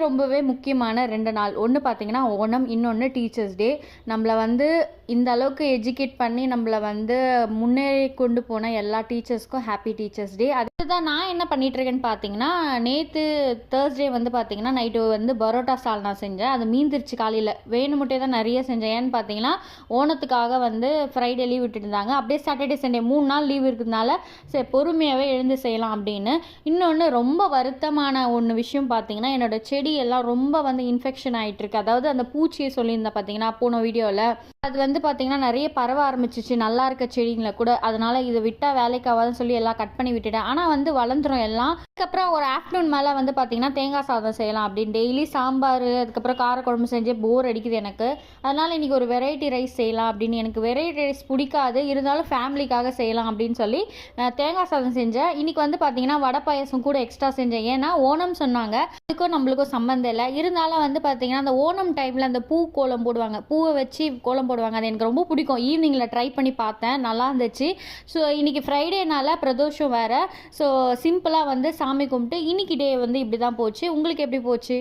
ரொம்பவே முக்கியமான 2 நாள். ஒண்ணு பார்த்தீங்கன்னா ஓணம், இன்னொன்னு டீச்சர்ஸ் டே. நம்மள வந்து இந்த அளவுக்கு எஜுகேட் பண்ணி நம்மள வந்து முன்னேறி கொண்டு போன எல்லா டீச்சர்ஸ்க்கும் ஹாப்பி டீச்சர்ஸ் டே. அதுதான் நான் என்ன பண்ணிட்டு இருக்கேன்னு பார்த்தீங்கன்னா, நேத்து Thursday வந்து பார்த்தீங்கன்னா, நைட்டு வந்து பரோட்டா சால்னா செஞ்சேன். அது மீந்துருச்சு காலையில. வேணுமுட்டே தான் நெறைய செஞ்சேன். ஏன்னு பார்த்தீங்கன்னா, ஓணத்துக்காக வந்து ஃப்ரைடே லீவ் விட்டுருந்தாங்க. அப்படியே சாட்டர்டே, சண்டே 3 நாள் லீவ் இருக்கிறதுனால, சரி பொறுமையாவே எழுந்து செய்யலாம் அப்படின்னு. இன்னொன்னு ரொம்ப வருத்தமான விஷயம் பார்த்தீங்கன்னா, என்னோட செடி எல்லாம் ரொம்ப வந்து இன்ஃபெக்ஷன் ஆயிட்டு இருக்கு. அதாவது அந்த பூச்சியை சொல்லியிருந்தேன் பார்த்தீங்கன்னா, போன வீடியோவில் அது வந்து பார்த்தீங்கன்னா நிறைய பரவ ஆரம்பிச்சிச்சு, நல்லா இருக்க செடிங்களை கூட. அதனால இதை விட்டா வேலைக்கு ஆகாதுன்னு சொல்லி எல்லாம் கட் பண்ணி விட்டுட்டேன். ஆனால் வந்து வளர்ந்துரும் எல்லாம். அதுக்கப்புறம் ஒரு ஆஃப்டர்நூன் மேலே வந்து பார்த்தீங்கன்னா தேங்காய் சாதம் செய்யலாம் அப்படின்னு டெய்லி சாம்பார் அதுக்கப்புறம் காரக்குழம்பு செஞ்சு போர் அடிக்குது எனக்கு. அதனால இன்னைக்கு ஒரு வெரைட்டி ரைஸ் செய்யலாம் அப்படின்னு. எனக்கு வெரைட்டி ரைஸ் பிடிக்காது, இருந்தாலும் ஃபேமிலிக்காக செய்யலாம் அப்படின்னு சொல்லி தேங்காய் சாதம் செஞ்சேன். இன்னைக்கு வந்து பார்த்தீங்கன்னா வடை பாயசம் கூட எக்ஸ்ட்ரா செஞ்சேன். ஏன்னா ஓணம் சொன்னாங்க, அதுக்கும் நம்மளுக்கும் சம்மந்தம் இல்லை. இருந்தாலும் வந்து பார்த்தீங்கன்னா அந்த ஓணம் டைமில் அந்த பூ கோலம் போடுவாங்க, பூவை வச்சு கோலம் போடுவாங்க. அது எனக்கு ரொம்ப பிடிக்கும். ஈவினிங்கில் ட்ரை பண்ணி பார்த்தேன், நல்லா இருந்துச்சு. ஸோ இன்றைக்கி ஃப்ரைடேனால பிரதோஷம் வேறு. ஸோ சிம்பிளாக வந்து சாமி கும்பிட்டு இன்னைக்கு டே வந்து இப்படி தான் போச்சு. உங்களுக்கு எப்படி போச்சு?